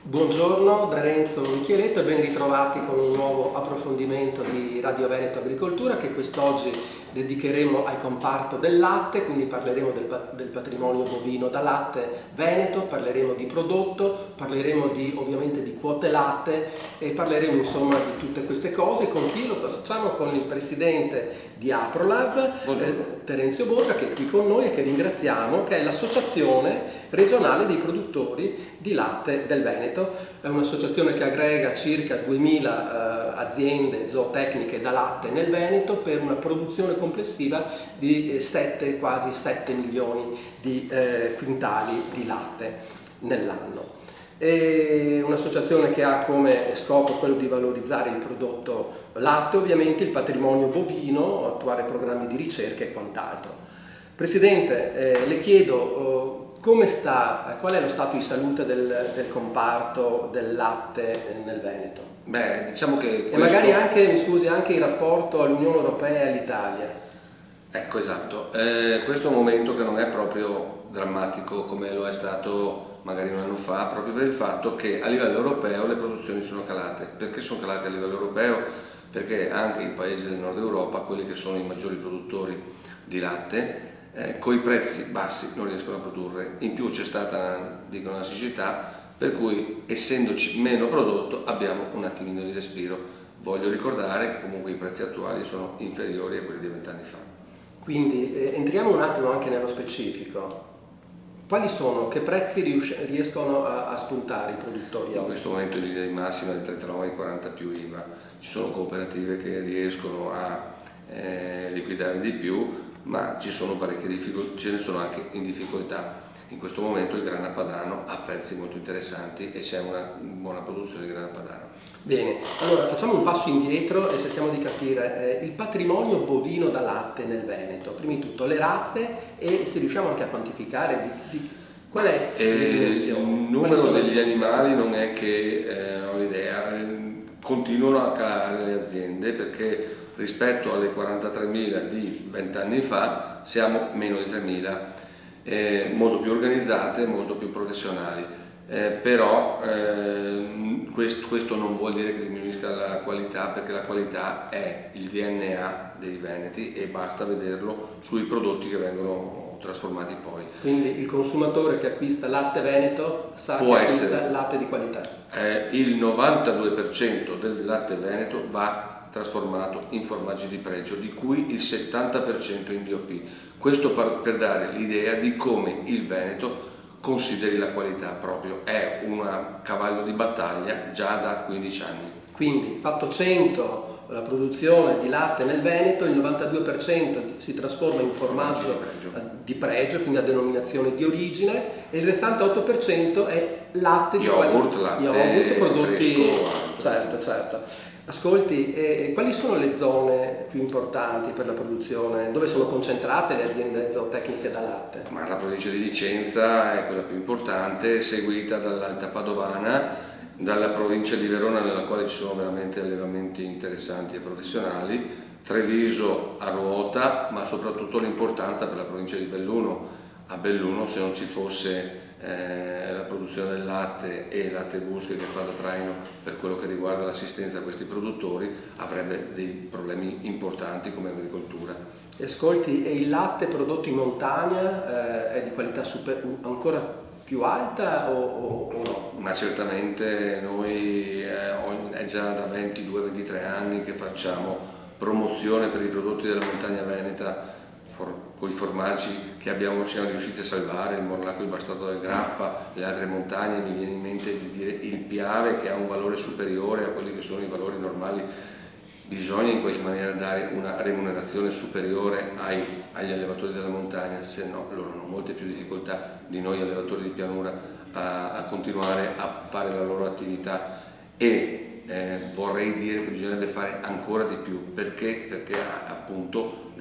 Buongiorno da Renzo Micheletto e ben ritrovati con un nuovo approfondimento di Radio Veneto Agricoltura che quest'oggi dedicheremo al comparto del latte, quindi parleremo del patrimonio bovino da latte veneto, parleremo di prodotto, parleremo ovviamente di quote latte e parleremo insomma di tutte queste cose. Con chi lo facciamo? Con il presidente di Aprolav, Terenzio Borga, che è qui con noi e che ringraziamo, che è l'associazione regionale dei produttori di latte del Veneto. È un'associazione che aggrega circa 2000 aziende zootecniche da latte nel Veneto per una produzione complessiva di quasi 7 milioni di quintali di latte nell'anno. È un'associazione che ha come scopo quello di valorizzare il prodotto latte, ovviamente il patrimonio bovino, attuare programmi di ricerca e quant'altro. Presidente, le chiedo come sta, qual è lo stato di salute del comparto del latte nel Veneto? Beh, diciamo che E magari anche, mi scusi, anche il rapporto all'Unione Europea e all'Italia. Ecco, esatto. Questo è un momento che non è proprio drammatico come lo è stato magari un anno fa, proprio per il fatto che a livello europeo le produzioni sono calate. Perché sono calate a livello europeo? Perché anche i paesi del nord Europa, quelli che sono i maggiori produttori di latte, con i prezzi bassi non riescono a produrre. In più c'è stata, dicono, una siccità, per cui essendoci meno prodotto abbiamo un attimino di respiro. Voglio ricordare che comunque i prezzi attuali sono inferiori a quelli di 20 anni fa. Quindi entriamo un attimo anche nello specifico. Quali sono, che prezzi riescono a spuntare i produttori? In questo momento in linea di massima di 39 e 40 più IVA. Ci sono cooperative che riescono a liquidare di più, ma ci sono parecchie difficoltà, ce ne sono anche in difficoltà. In questo momento il grana padano ha prezzi molto interessanti e c'è una buona produzione di grana padano. Bene, allora facciamo un passo indietro e cerchiamo di capire il patrimonio bovino da latte nel Veneto. Prima di tutto le razze e se riusciamo anche a quantificare qual è il numero degli animali non è che ho l'idea, continuano a calare le aziende perché rispetto alle 43.000 di 20 anni fa siamo meno di 3.000, molto più organizzate, molto più professionali. Però questo non vuol dire che diminuisca la qualità, perché la qualità è il DNA dei veneti e basta vederlo sui prodotti che vengono trasformati poi. Quindi il consumatore che acquista latte veneto sa che acquista latte di qualità. Il 92% del latte veneto va trasformato in formaggi di pregio, di cui il 70% in DOP. Questo per dare l'idea di come il Veneto consideri la qualità proprio, è un cavallo di battaglia già da 15 anni. Quindi fatto 100 la produzione di latte nel Veneto, il 92% si trasforma in formaggio di pregio, quindi a denominazione di origine, e il restante 8% è latte di yogurt, latte, prodotti fresco. Certo. Ascolti, quali sono le zone più importanti per la produzione? Dove sono concentrate le aziende zootecniche da latte? Ma la provincia di Vicenza è quella più importante, seguita dall'Alta Padovana, dalla provincia di Verona, nella quale ci sono veramente allevamenti interessanti e professionali, Treviso a ruota, ma soprattutto l'importanza per la provincia di Belluno. A Belluno, se non ci fosse la produzione del latte e latte Busche che fa da traino per quello che riguarda l'assistenza a questi produttori, avrebbe dei problemi importanti come agricoltura. Ascolti, e il latte prodotto in montagna è di qualità ancora più alta o no? Ma certamente noi è già da 22-23 anni che facciamo promozione per i prodotti della montagna veneta, con i formaggi che siamo riusciti a salvare, il Morlacco, il Bastardo del Grappa, le altre montagne. Mi viene in mente di dire il Piave, che ha un valore superiore a quelli che sono i valori normali. Bisogna in qualche maniera dare una remunerazione superiore agli allevatori della montagna, se no loro hanno molte più difficoltà di noi allevatori di pianura a continuare a fare la loro attività. E vorrei dire che bisognerebbe fare ancora di più, perché appunto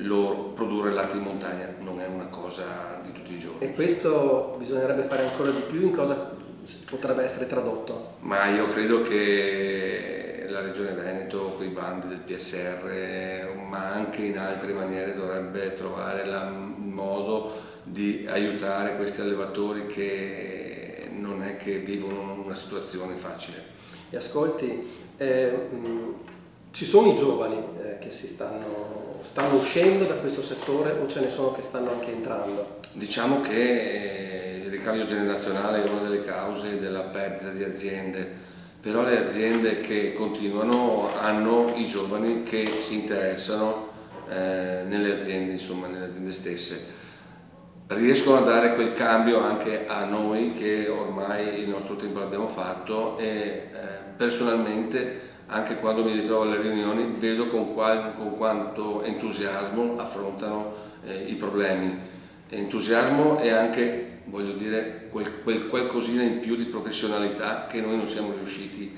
produrre latte in montagna non è una cosa di tutti i giorni. E questo bisognerebbe fare ancora di più, in cosa potrebbe essere tradotto? Ma io credo che la Regione Veneto, con i bandi del PSR, ma anche in altre maniere, dovrebbe trovare il modo di aiutare questi allevatori che non è che vivono una situazione facile. E ascolti, ci sono i giovani che stanno uscendo da questo settore o ce ne sono che stanno anche entrando? Diciamo che il ricambio generazionale è una delle cause della perdita di aziende, però le aziende che continuano hanno i giovani che si interessano nelle aziende, insomma, nelle aziende stesse. Riescono a dare quel cambio anche a noi che ormai il nostro tempo l'abbiamo fatto e personalmente anche quando mi ritrovo alle riunioni vedo con quanto entusiasmo affrontano i problemi. Entusiasmo e anche, voglio dire, quel qualcosina in più di professionalità che noi non siamo riusciti,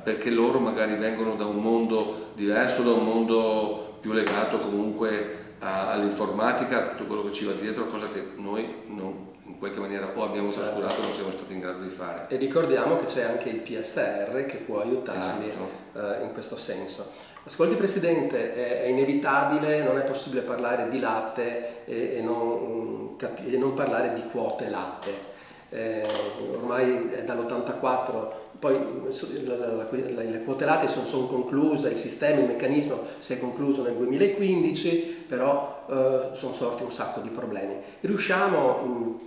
perché loro magari vengono da un mondo diverso, da un mondo più legato comunque all'informatica, tutto quello che ci va dietro, cosa che noi non, in qualche maniera o abbiamo trascurato o non siamo stati in grado di fare. E ricordiamo che c'è anche il PSR che può aiutarli Esatto. in questo senso. Ascolti Presidente, è inevitabile, non è possibile parlare di latte e non parlare di quote latte. Ormai è dall'84, poi le quote latte sono concluse, il sistema, il meccanismo si è concluso nel 2015, però sono sorti un sacco di problemi. Riusciamo,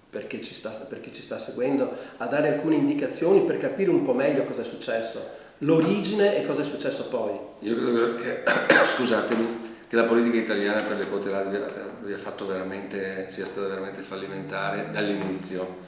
per chi ci sta seguendo, a dare alcune indicazioni per capire un po' meglio cosa è successo, l'origine e cosa è successo poi? Io credo che, scusatemi, che la politica italiana per le quote latte sia stata veramente fallimentare dall'inizio,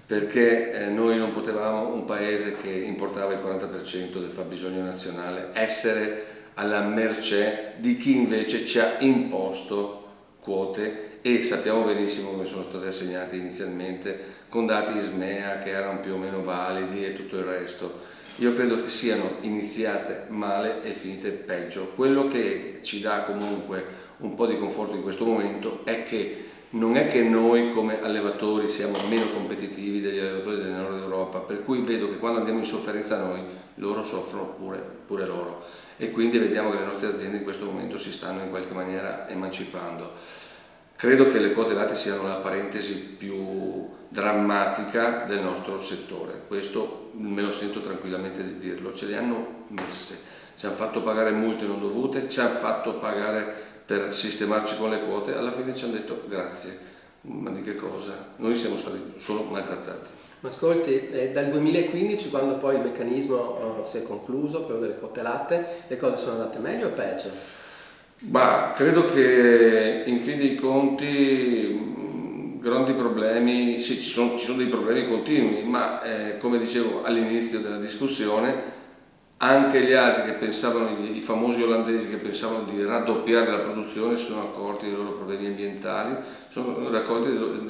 perché noi non potevamo, un paese che importava il 40% del fabbisogno nazionale, essere alla mercé di chi invece ci ha imposto quote, e sappiamo benissimo come sono state assegnate inizialmente con dati ISMEA che erano più o meno validi e tutto il resto. Io credo che siano iniziate male e finite peggio. Quello che ci dà comunque un po' di conforto in questo momento è che non è che noi come allevatori siamo meno competitivi degli allevatori del nord Europa, per cui vedo che quando andiamo in sofferenza noi, loro soffrono pure loro, e quindi vediamo che le nostre aziende in questo momento si stanno in qualche maniera emancipando. Credo che le quote latte siano la parentesi più drammatica del nostro settore, questo me lo sento tranquillamente di dirlo. Ce le hanno messe, ci hanno fatto pagare multe non dovute, ci hanno fatto pagare per sistemarci con le quote, alla fine ci hanno detto grazie, ma di che cosa? Noi siamo stati solo maltrattati. Ma ascolti, dal 2015, quando poi il meccanismo si è concluso, quello delle quote latte, le cose sono andate meglio o peggio? Ma credo che in fin dei conti grandi problemi, sì, ci sono dei problemi continui, ma come dicevo all'inizio della discussione, anche gli altri che pensavano, i famosi olandesi che pensavano di raddoppiare la produzione, si sono accorti dei loro problemi ambientali, sono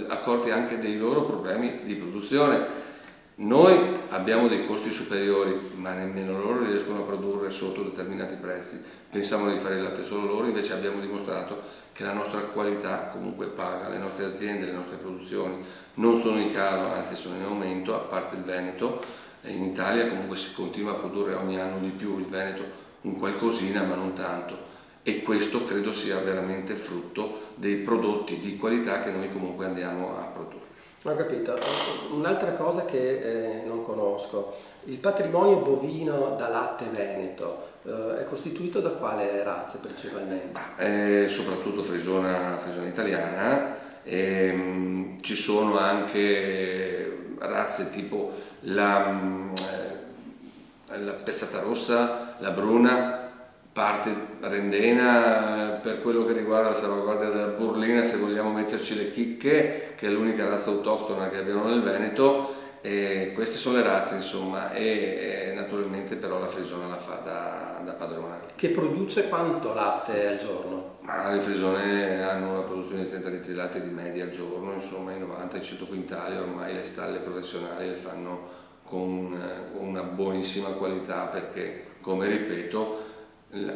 accorti anche dei loro problemi di produzione. Noi abbiamo dei costi superiori, ma nemmeno loro riescono a produrre sotto determinati prezzi. Pensavano di fare il latte solo loro, invece abbiamo dimostrato che la nostra qualità comunque paga, le nostre aziende, le nostre produzioni non sono in calo, anzi sono in aumento, a parte il Veneto. In Italia comunque si continua a produrre ogni anno di più, il Veneto un qualcosina ma non tanto, e questo credo sia veramente frutto dei prodotti di qualità che noi comunque andiamo a produrre. Ho capito. Un'altra cosa che non conosco, il patrimonio bovino da latte veneto è costituito da quale razza principalmente? Soprattutto frisona italiana, ci sono anche razze tipo la pezzata rossa, la bruna, parte rendena per quello che riguarda la salvaguardia della burlina, se vogliamo metterci le chicche, che è l'unica razza autoctona che abbiamo nel Veneto, e queste sono le razze insomma, e naturalmente però la frisona la fa da padrona. Che produce quanto latte al giorno? Ma le frisone hanno una produzione di 30 litri di latte di media al giorno, insomma i 90 e 100 quintali, ormai le stalle professionali le fanno con una buonissima qualità, perché come ripeto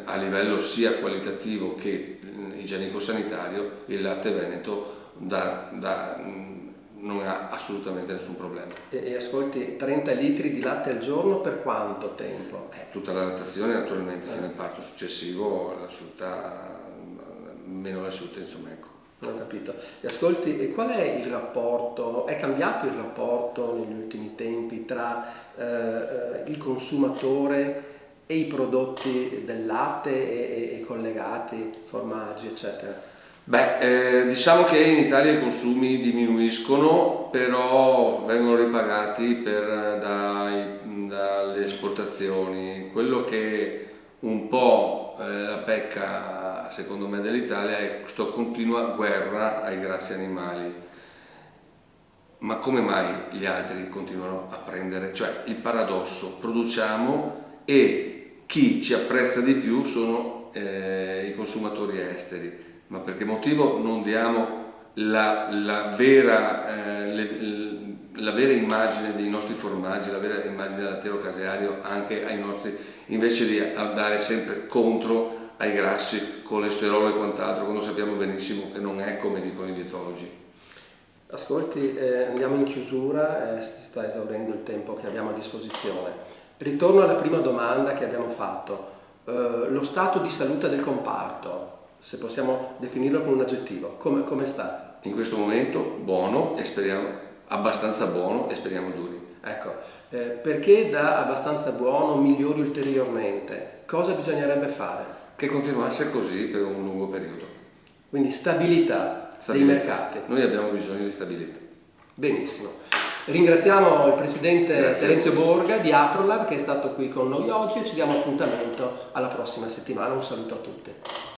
a livello sia qualitativo che igienico-sanitario il latte veneto non ha assolutamente nessun problema. E ascolti, 30 litri di latte al giorno per quanto tempo? Tutta la lattazione naturalmente fino al parto successivo, meno l'asciutta insomma, ecco. Non ho capito. E ascolti, e qual è il rapporto, è cambiato il rapporto negli ultimi tempi tra il consumatore e i prodotti del latte e collegati, formaggi, eccetera? Beh, diciamo che in Italia i consumi diminuiscono, però vengono ripagati dalle esportazioni. Quello che un po' la pecca, secondo me, dell'Italia è questa continua guerra ai grassi animali. Ma come mai gli altri continuano a prendere? Cioè, il paradosso, produciamo e chi ci apprezza di più sono i consumatori esteri. Ma per che motivo non diamo la vera immagine dei nostri formaggi, la vera immagine del lattiero caseario anche ai nostri, invece di andare sempre contro ai grassi, colesterolo e quant'altro, quando sappiamo benissimo che non è come dicono i dietologi. Ascolti, andiamo in chiusura, si sta esaurendo il tempo che abbiamo a disposizione. Ritorno alla prima domanda che abbiamo fatto. Lo stato di salute del comparto, se possiamo definirlo con un aggettivo, come sta? In questo momento buono e speriamo abbastanza buono e speriamo duri. Ecco, perché da abbastanza buono migliori ulteriormente? Cosa bisognerebbe fare? Che continuasse così per un lungo periodo. Quindi stabilità dei mercati. Noi abbiamo bisogno di stabilità. Benissimo. Ringraziamo il presidente Grazie. Terenzio Borga di Aprolar che è stato qui con noi oggi e ci diamo appuntamento alla prossima settimana. Un saluto a tutti.